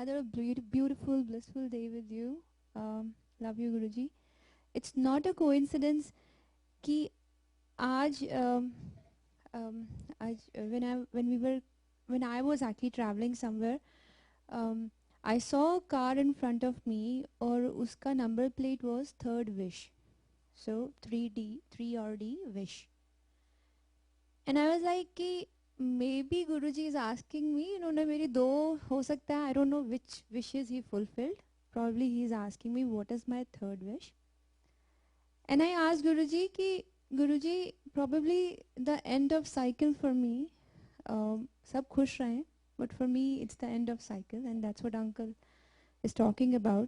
another beautiful, blissful day with you. Love you, Guruji. It's not a coincidence कि आज आज when I was actually traveling somewhere, I saw a car in front of me और उसका number plate was third wish, so 3RD wish, and I was like कि maybe Guruji is asking me, इन्होंने मेरी दो हो सकता है, I don't know which wishes he fulfilled. Probably he is asking me what is my third wish. And I asked Guruji कि Guruji, probably the end of cycle for me. सब खुश रहें, but for me it's the end of cycle, and that's what Uncle is talking about.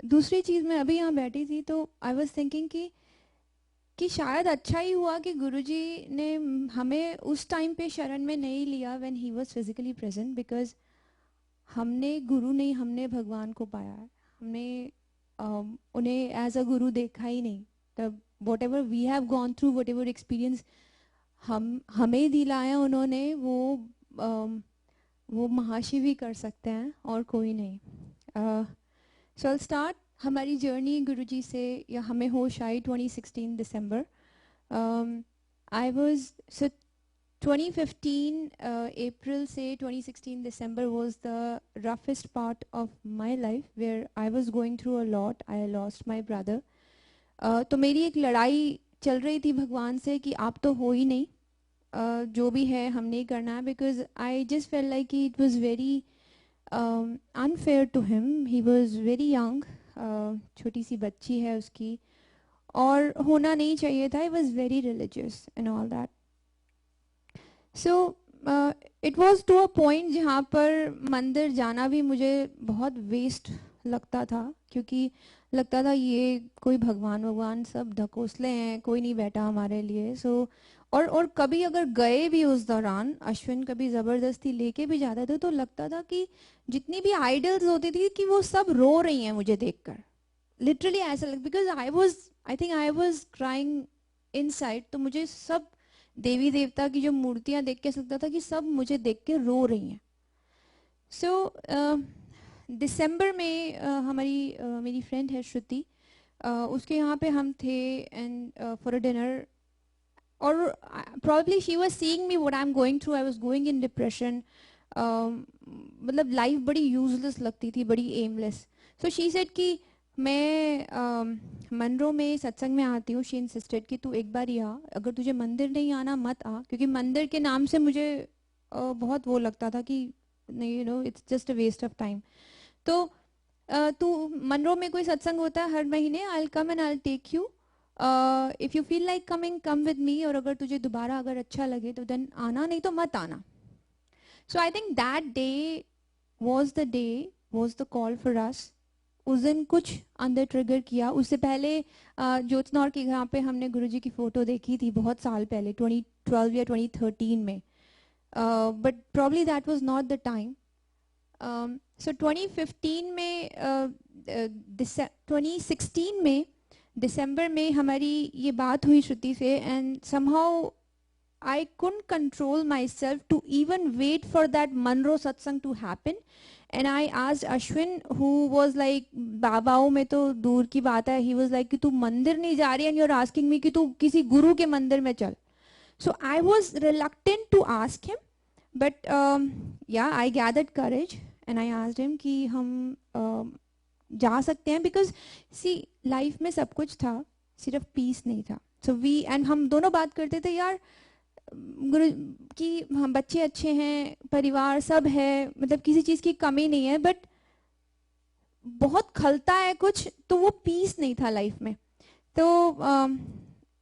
दूसरी चीज़ मैं अभी यहाँ बैठी थी तो I was thinking कि शायद अच्छा ही हुआ कि गुरुजी ने हमें उस टाइम पे शरण में नहीं लिया when he was physically present, because हमने गुरु नहीं, हमने भगवान को पाया है. हमने उन्हें एज अ गुरु देखा ही नहीं. तब whatever we have gone through, whatever experience हमें दिलाया उन्होंने, वो महाशिव ही कर सकते हैं और कोई नहीं. So I'll start हमारी जर्नी गुरुजी से, या हमें होश आई 2016 दिसंबर. I was so 2015 April से 2016 December was the roughest part of my life where I was going through a lot. I lost my brother. तो मेरी एक लड़ाई चल रही थी भगवान से कि आप तो हो ही नहीं, जो भी है हम नहीं करना है, because I just felt like it was very unfair to him. He was very young. छोटी सी बच्ची है उसकी, और होना नहीं चाहिए था. He was very religious and all that. So it was to a point जहाँ पर मंदिर जाना भी मुझे बहुत वेस्ट लगता था, क्योंकि लगता था ये कोई भगवान सब ढकोसले हैं, कोई नहीं बैठा हमारे लिए. सो और कभी अगर गए भी उस दौरान, अश्विन कभी ज़बरदस्ती लेके भी जाते थे, तो लगता था कि जितनी भी आइडल्स होती थी कि वो सब रो रही हैं मुझे देखकर. लिटरली ऐसा लग, because I think I was crying inside. तो मुझे सब देवी देवता की जो मूर्तियाँ देख के लगता था कि सब मुझे देख के रो रही हैं. सो दिसंबर में मेरी फ्रेंड है श्रुति, उसके यहाँ पे हम थे एंड फॉर अ डिनर, और probably she was seeing me what I am going through. I was going in depression. मतलब लाइफ बड़ी यूजलेस लगती थी, बड़ी एमलेस. सो शी सेड कि मैं मनरो में सत्संग में आती हूँ. शी इंसिस्टेड कि तू एक बार ही आ, अगर तुझे मंदिर नहीं आना मत आ, क्योंकि मंदिर के नाम से मुझे बहुत वो लगता था कि नहीं, it's just a waste of time. तो तू मनरो में कोई सत्संग होता है हर महीने, I will come and I will take you. If you feel like coming, come with me, और अगर तुझे दोबारा अगर अच्छा लगे तो देन आना, नहीं तो मत आना. So I think that day was the call for us. उस दिन कुछ अंदर ट्रिगर किया. उससे पहले ज्योत्सना के यहाँ पे हमने गुरुजी की फ़ोटो देखी थी बहुत साल पहले, 2012 या 2013 में, but probably that was not the time. So 2015 में 2016 में दिसंबर में हमारी ये बात हुई श्रुति से, and somehow I couldn't control myself to even wait for that Monroe satsang to happen. And I asked Ashwin, who was like, बाबाओं में तो दूर की बात है, he was like कि तू मंदिर नहीं जा रही, and you're asking me कि तू किसी गुरु के मंदिर में चल. So I was reluctant to ask him, but yeah, I gathered courage and I asked him कि हम जा सकते हैं, because see life में सब कुछ था, सिर्फ पीस नहीं था. So हम दोनों बात करते थे, यार गुरु कि हम बच्चे अच्छे हैं, परिवार सब है, मतलब किसी चीज़ की कमी नहीं है, बट बहुत खलता है कुछ, तो वो पीस नहीं था लाइफ में. तो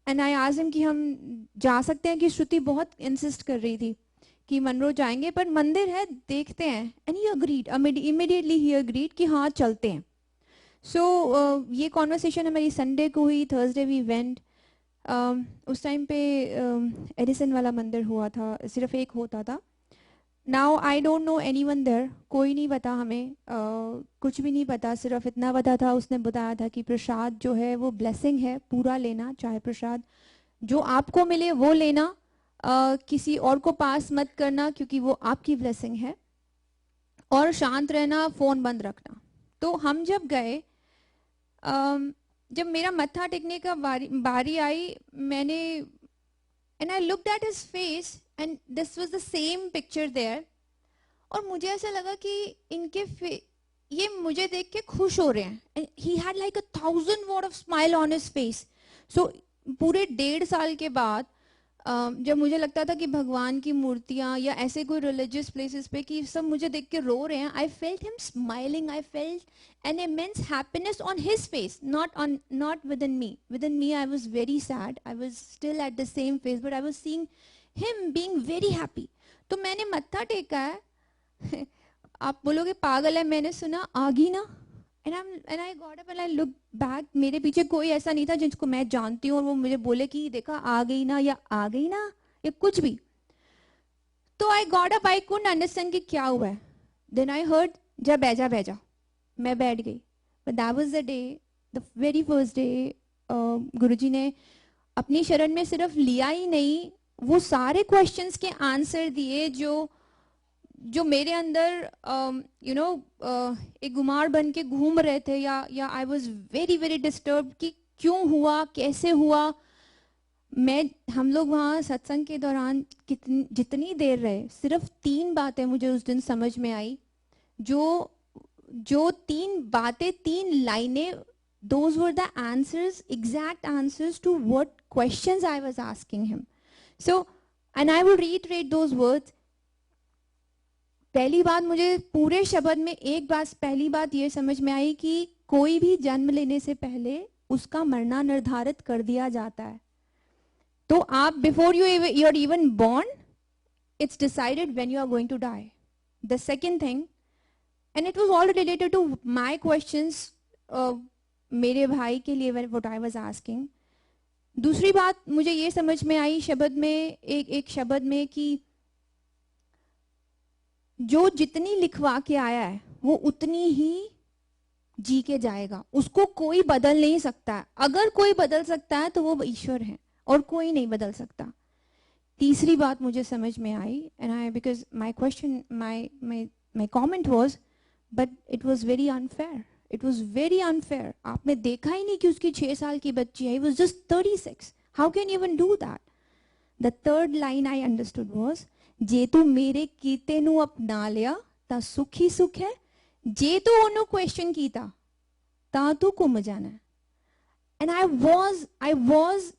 एंड आई आस्क्ड हिम कि हम जा सकते हैं, कि श्रुति बहुत इंसिस्ट कर रही थी कि मनरो जाएंगे, पर मंदिर है देखते हैं. And he agreed, immediately he agreed कि हाँ चलते हैं. सो ये कॉन्वर्सेशन हमारी संडे को हुई. Thursday we went. उस टाइम पे एडिसन वाला मंदिर हुआ था, सिर्फ एक होता था. Now I don't know anyone there, कोई नहीं पता हमें, कुछ भी नहीं पता. सिर्फ इतना पता था, उसने बताया था कि प्रसाद जो है वो ब्लेसिंग है, पूरा लेना, चाहे प्रसाद जो आपको मिले वो लेना, किसी और को पास मत करना, क्योंकि वो आपकी ब्लेसिंग है. और शांत रहना, फ़ोन बंद रखना। तो हम जब गए, जब मेरा मत्था टेकने का बारी आई, मैंने and I looked at his face and this was the same picture there. और मुझे ऐसा लगा कि ये मुझे देख के खुश हो रहे हैं। He had like 1,000 watt of smile on his face. So पूरे 1.5 साल के बाद जब मुझे लगता था कि भगवान की मूर्तियाँ या ऐसे कोई रिलीजियस प्लेसेस पे कि सब मुझे देख के रो रहे हैं, I felt him smiling, I felt an immense happiness on his face, not with in me. With in me I was very sad, I was still at the same face, but I was seeing him being very happy. तो मैंने मत्था टेका है आप बोलोगे पागल है, मैंने सुना आगीना, and I got up and I look back. मेरे पीछे कोई ऐसा नहीं था जिसको मैं जानती हूँ और वो मुझे बोले कि देखा आ गई ना या आ गई ना या कुछ भी। तो आई got up, I couldn't understand कि क्या हुआ है। देन आई हर्ड जा बैजा बैजा, मैं बैठ गई। But that was the day, the very first day Guruji ने अपनी शरण में सिर्फ लिया ही नहीं, वो सारे क्वेश्चंस के आंसर दिए जो मेरे अंदर एक गुमार बन के घूम रहे थे, या I was very very disturb कि क्यों हुआ, कैसे हुआ। हम लोग वहाँ सत्संग के दौरान जितनी देर रहे, सिर्फ 3 बातें मुझे उस दिन समझ में आई। जो 3 बातें, 3 लाइनें, those were the answers, exact answers to what questions I was asking him. So, and I would reiterate those words. पहली बात, मुझे पूरे शब्द में एक बात, पहली बात ये समझ में आई कि कोई भी जन्म लेने से पहले उसका मरना निर्धारित कर दिया जाता है। तो आप before you are even born, it's decided when you are going to die. The second thing, and it was all related to my questions, मेरे भाई के लिए व्हाट आई वाज आस्किंग। दूसरी बात मुझे ये समझ में आई शब्द में, एक शब्द में कि जो जितनी लिखवा के आया है वो उतनी ही जी के जाएगा, उसको कोई बदल नहीं सकता है। अगर कोई बदल सकता है तो वो ईश्वर है और कोई नहीं बदल सकता। तीसरी बात मुझे समझ में आई, and I because my question, my comment was, but it was very unfair, it was very unfair. आपने देखा ही नहीं कि उसकी 6 साल की बच्ची है, he was just 36, how can you even do that. The third line I understood was, जे तू मेरे कीते नू अपना लिया ता सुख ही सुख है, जे तू ओनू क्वेश्चन कीता ता तू घुम जाना है। And I was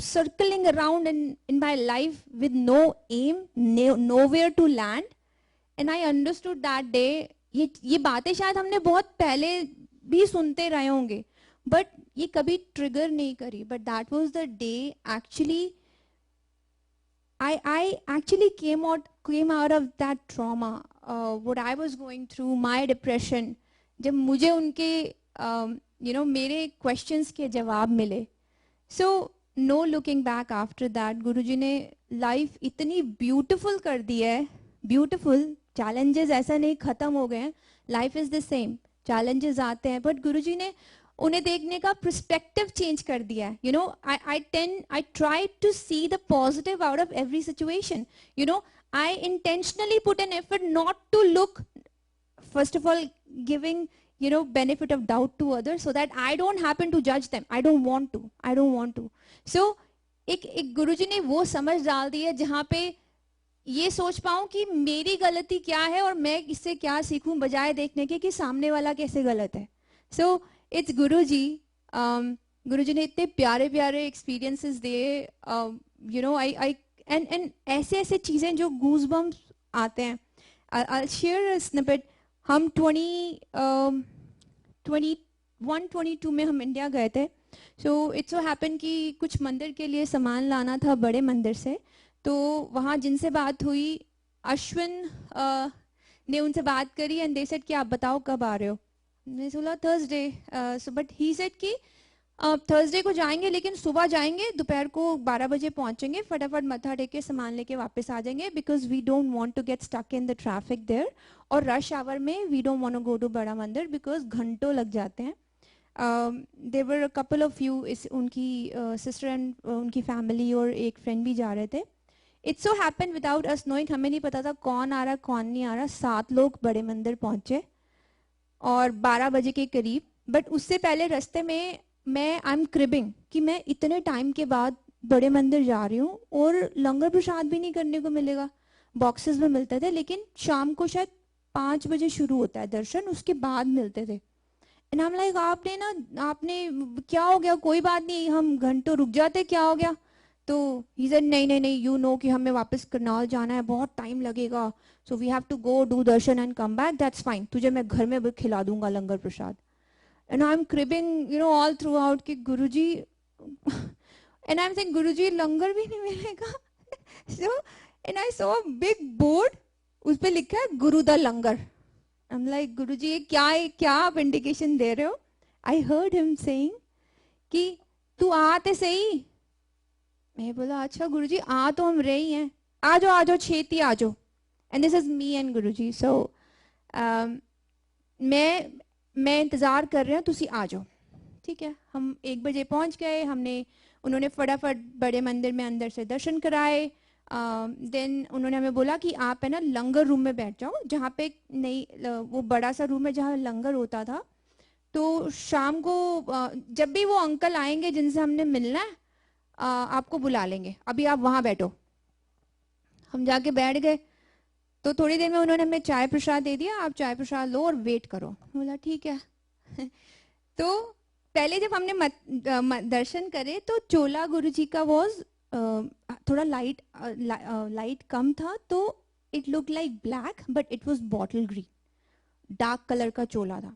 circling around in my life with no aim, nowhere to land, and I understood that day, ये बातें शायद हमने बहुत पहले भी सुनते रहे होंगे, बट ये कभी ट्रिगर नहीं करी। But that was the day actually I actually came out of that trauma, what I was going through, my depression, जब मुझे उनके मेरे questions के जवाब मिले। So no looking back after that, गुरुजी ने life इतनी beautiful कर दी है, beautiful, challenges ऐसा नहीं खत्म हो गए हैं, life is the same, challenges आते हैं, but गुरुजी ने उन्हें देखने का पर्सपेक्टिव चेंज कर दिया है। I try to see the positive out of every situation. I intentionally put an effort not to look, first of all, giving benefit of doubt to others so that I don't happen to judge them. I don't want to. So एक गुरुजी ने वो समझ डाल दी है जहाँ पे ये सोच पाऊं कि मेरी गलती क्या है और मैं इससे क्या सीखूं, बजाय देखने के कि सामने वाला कैसे गलत है। So इट्स गुरुजी। गुरुजी ने इतने प्यारे प्यारे एक्सपीरियंसेस दिए, आई एंड ऐसे चीज़ें जो गूज बम्स आते हैं। I share snippet. हम 21-22 में हम इंडिया गए थे। सो इट्स सो हैपन कि कुछ मंदिर के लिए सामान लाना था बड़े मंदिर से, तो वहाँ जिनसे बात हुई, अश्विन ने उनसे बात करी एंड दे सेड कि आप बताओ कब आ रहे हो। मैंने बोला Thursday. So but he said कि थर्सडे को जाएंगे, लेकिन सुबह जाएंगे, दोपहर को 12 बजे पहुंचेंगे, फटाफट मत्था टेक के सामान लेके वापस आ जाएंगे, because we don't want to get stuck in the traffic there, और रश आवर में we don't want to go to बड़ा मंदिर बिकॉज घंटों लग जाते हैं। There were a couple of you, उनकी सिस्टर एंड उनकी फैमिली और एक फ्रेंड भी जा रहे थे। It's so happen without us knowing, हमें नहीं पता था कौन आ रहा कौन नहीं आ रहा। 7 लोग बड़े मंदिर पहुंचे और 12 बजे के करीब। बट उससे पहले रास्ते में मैं आई एम क्रिबिंग कि मैं इतने टाइम के बाद बड़े मंदिर जा रही हूँ और लंगर प्रसाद भी नहीं करने को मिलेगा। बॉक्सेस में मिलते थे, लेकिन शाम को शायद 5 बजे शुरू होता है दर्शन, उसके बाद मिलते थे। एंड आई एम लाइक आपने ना, आपने क्या हो गया, कोई बात नहीं हम घंटों रुक जाते, क्या हो गया। तो ही सेड नहीं नहीं नहीं, यू नो कि हमें वापस करनाल जाना है, बहुत टाइम लगेगा, so we have to go do darshan and come back, that's fine, तुझे मैं घर में भी खिला दूंगा लंगर प्रसाद। And I am cribbing you know all throughout कि Guruji and I am saying Guruji लंगर भी नहीं मिलेगा। So and I saw a big board, उस पे लिखा है गुरु द लंगर। आई एम लाइक गुरुजी ये क्या है, क्या आप इंडिकेशन दे रहे हो। आई हर्ड हिम सेइंग कि तू आते सही। मैं बोला अच्छा गुरुजी आ तो हम रहे ही हैं, आ जाओ छेती आ जाओ। And this is me and Guruji. So मैं इंतज़ार कर रहे हैं, तुसी आ जाओ। ठीक है, हम 1 बजे पहुंच गए। उन्होंने फटाफट बड़े मंदिर में अंदर से दर्शन कराए। देन उन्होंने हमें बोला कि आप है ना लंगर रूम में बैठ जाओ, जहाँ पे नई वो बड़ा सा रूम है जहाँ लंगर होता था। तो शाम को जब भी वो अंकल आएंगे जिनसे हमने मिलना है, आपको बुला लेंगे, अभी आप वहाँ बैठो। हम जाके बैठ गए। तो थोड़ी देर में उन्होंने हमें चाय प्रसाद दे दिया, आप चाय प्रसाद लो और वेट करो। बोला ठीक है। तो पहले जब हमने दर्शन करे तो चोला गुरुजी का वॉज थोड़ा लाइट कम था, तो it look like black but it was bottle green, dark colour का चोला था।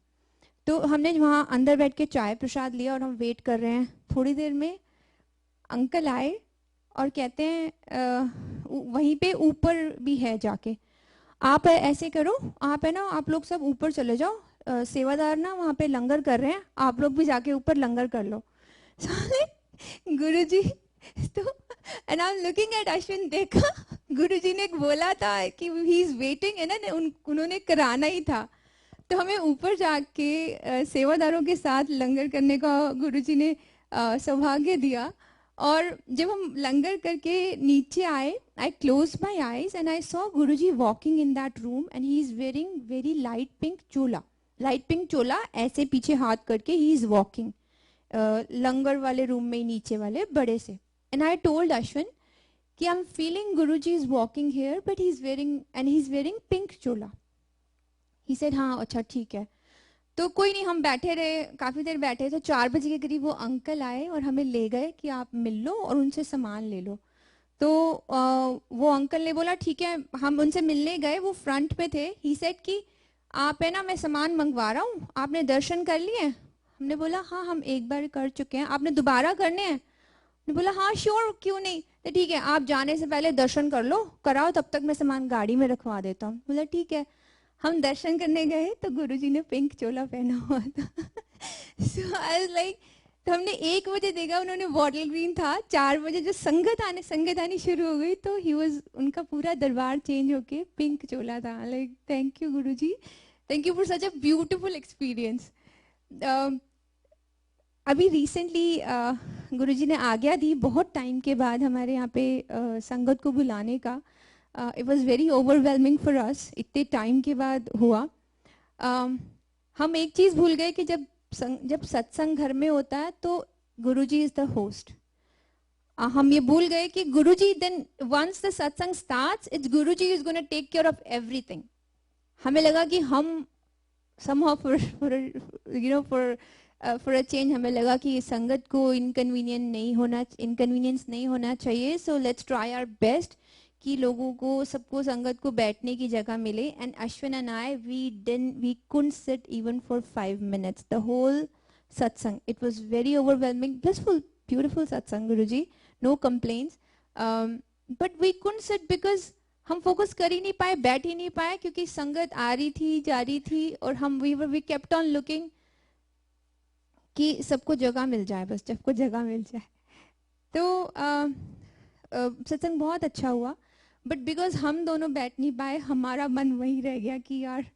तो हमने वहाँ अंदर बैठ के चाय प्रसाद लिया और हम वेट कर रहे हैं। थोड़ी देर में अंकल आए और कहते हैं वहीं पे ऊपर भी है, जाके आप ऐसे करो, आप है ना आप लोग सब ऊपर चले जाओ, सेवादार ना वहाँ पे लंगर कर रहे हैं, आप लोग भी जाके ऊपर लंगर कर लो। गुरुजी तो and I am looking at Ashwin, देखा गुरुजी ने बोला था कि ही इज वेटिंग है ना, उन्होंने कराना ही था। तो हमें ऊपर जाके सेवादारों के साथ लंगर करने का गुरुजी ने सौभाग्य दिया। और जब हम लंगर करके नीचे आए, I close my eyes and I saw Guruji walking in that room and he is wearing very light pink chola. Light pink chola, ऐसे पीछे हाथ करके ही इज वॉकिंग लंगर वाले रूम में, नीचे वाले बड़े से। एंड आई टोल्ड अश्विन कि I am feeling Guruji is walking here but he is wearing pink chola. He said हाँ अच्छा ठीक है। तो कोई नहीं, हम बैठे रहे, काफ़ी देर बैठे। तो 4 बजे के करीब वो अंकल आए और हमें ले गए कि आप मिल लो और उनसे सामान ले लो। तो वो अंकल ने बोला ठीक है, हम उनसे मिलने गए, वो फ्रंट में थे। ही सेड कि आप है ना मैं सामान मंगवा रहा हूँ, आपने दर्शन कर लिए? हमने बोला हाँ हम एक बार कर चुके हैं, आपने दोबारा करने हैं? ने बोला हाँ श्योर, क्यों नहीं। तो ठीक है, आप जाने से पहले दर्शन कर लो, कराओ, तब तक मैं सामान गाड़ी में रखवा देता हूँ। बोला ठीक है। हम दर्शन करने गए तो गुरुजी ने पिंक चोला पहना हुआ था। सो आई वाज लाइक, तो हमने 1 बजे देखा उन्होंने बॉटल ग्रीन था। 4 बजे जो संगत आनी शुरू हो गई तो ही वाज, उनका पूरा दरबार चेंज होके पिंक चोला था। Like thank you Guruji, thank you for such a beautiful experience. अभी रिसेंटली गुरुजी ने आज्ञा दी बहुत टाइम के बाद हमारे यहाँ पे संगत को बुलाने का। It was very overwhelming for us, इतने टाइम के बाद हुआ। हम एक चीज़ भूल गए कि जब सत्संग घर में होता है तो गुरुजी इज द होस्ट। हम ये भूल गए कि Guruji, then once the satsang starts it's Guruji is gonna take care of everything. हमें लगा कि हम somehow for a change हमें लगा कि संगत को इनकन्वीनियंस नहीं होना चाहिए। So let's try our best कि लोगों को, सबको, संगत को बैठने की जगह मिले। And Ashwin and I we couldn't sit even for 5 minutes the whole satsang. It was very overwhelming, blissful, beautiful satsang Guruji, no complaints, but we couldn't sit because हम फोकस कर ही नहीं पाए, बैठ ही नहीं पाए, क्योंकि संगत आ रही थी जा रही थी और हम वी केप्ट ऑन लुकिंग कि सबको जगह मिल जाए, बस सबको जगह मिल जाए। तो सत्संग बहुत अच्छा हुआ, बट बिकॉज हम दोनों बैठ नहीं पाए, हमारा मन वहीं रह गया कि यार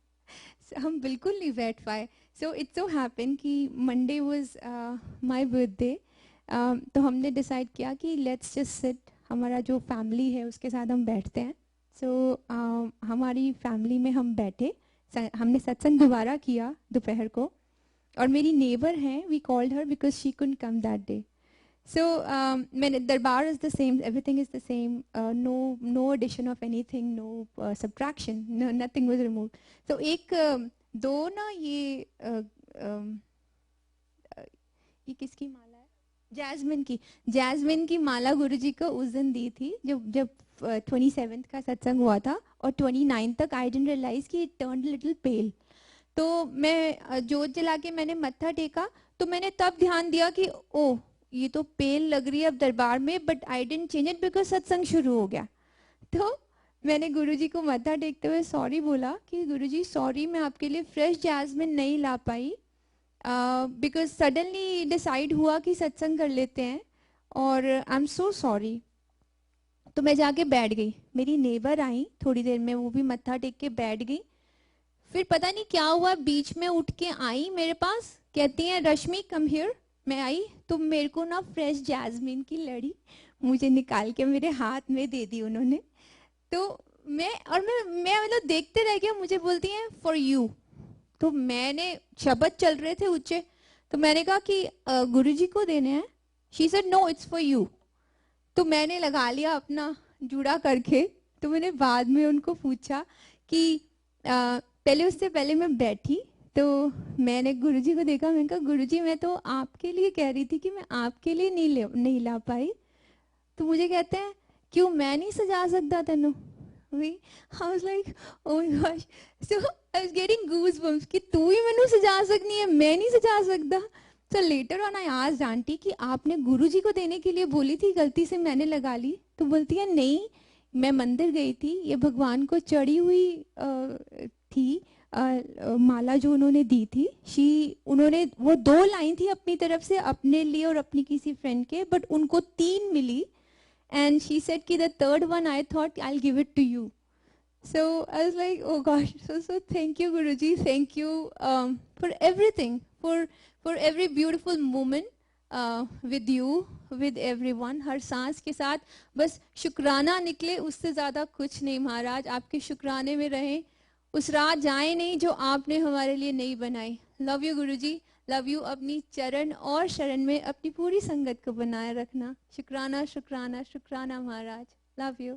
हम बिल्कुल नहीं बैठ पाए। सो इट्स सो हैपन कि मंडे वाज माय बर्थडे, तो हमने डिसाइड किया कि लेट्स जस्ट सिट, हमारा जो फैमिली है उसके साथ हम बैठते हैं. सो हमारी फैमिली में हम बैठे, हमने सत्संग दोबारा किया दोपहर को. और मेरी नेबर हैं, we called her because she couldn't come that day. So मैंने दरबार is the same, everything is the same, no addition of anything, no subtraction, no, nothing was removed. So एक दो ना ये किसकी माला है? जैस्मिन की माला गुरुजी को उस दिन दी थी जब 27th का सत्संग हुआ था, और 29 तक आई डिडंट रियलाइज कि इट टर्न्ड लिटिल पेल. तो मैं जोत जला के मैंने मत्था टेका, तो मैंने तब ध्यान दिया कि ओह ये तो पेल लग रही है अब दरबार में, but I didn't change it because सत्संग शुरू हो गया. तो मैंने गुरुजी को मत्था टेकते हुए सॉरी बोला कि गुरुजी सॉरी, मैं आपके लिए फ्रेश जैस्मिन नहीं ला पाई, बिकॉज सडनली डिसाइड हुआ कि सत्संग कर लेते हैं, और आई एम सो सॉरी. तो मैं जाके बैठ गई. मेरी नेबर आई थोड़ी देर में, वो भी मत्था टेक के बैठ गई. फिर पता नहीं क्या हुआ, बीच में उठ के आई मेरे पास, कहती हैं रश्मि कम हियर. मैं आई तो मेरे को ना फ्रेश जैस्मिन की लड़ी मुझे निकाल के मेरे हाथ में दे दी उन्होंने. तो मैं मतलब देखते रह गया. मुझे बोलती हैं फॉर यू. तो मैंने, शब्द चल रहे थे ऊंचे, तो मैंने कहा कि गुरुजी को देने हैं. She said no it's for you. तो मैंने लगा लिया अपना जुड़ा करके. तो मैंने बाद में उनको पूछा कि पहले, उससे पहले मैं बैठी तो मैंने गुरुजी को देखा. मैंने कहा गुरुजी मैं तो आपके लिए कह रही थी कि मैं आपके लिए नहीं ला पाई. तो मुझे कहते हैं क्यों, मैं नहीं सजा सकता तेनू. I was like, oh my gosh. So I was getting goosebumps कि तू ही मैनू सजा सकनी है, मैं नहीं सजा सकता. So later on I asked aunty कि आपने गुरुजी को देने के लिए बोली थी, गलती से मैंने लगा ली. तो बोलती है नहीं, मैं मंदिर गई थी, ये भगवान को चढ़ी हुई थी माला जो उन्होंने दी थी. उन्होंने वो 2 लाइन थी अपनी तरफ से, अपने लिए और अपनी किसी फ्रेंड के, बट उनको 3 मिली. एंड शी सेड कि the third one I thought I will give it to you. So I was like oh gosh. So thank you Guruji, thank you for everything, for every beautiful moment with you, with everyone. हर सांस के साथ बस शुक्राना निकले, उससे ज़्यादा कुछ नहीं. महाराज आपके शुक्राने में रहें, उस रात जाए नहीं जो आपने हमारे लिए नहीं बनाई. Love you Guruji, love you. अपनी चरण और शरण में अपनी पूरी संगत को बनाए रखना. शुक्राना शुक्राना शुक्राना महाराज. Love you.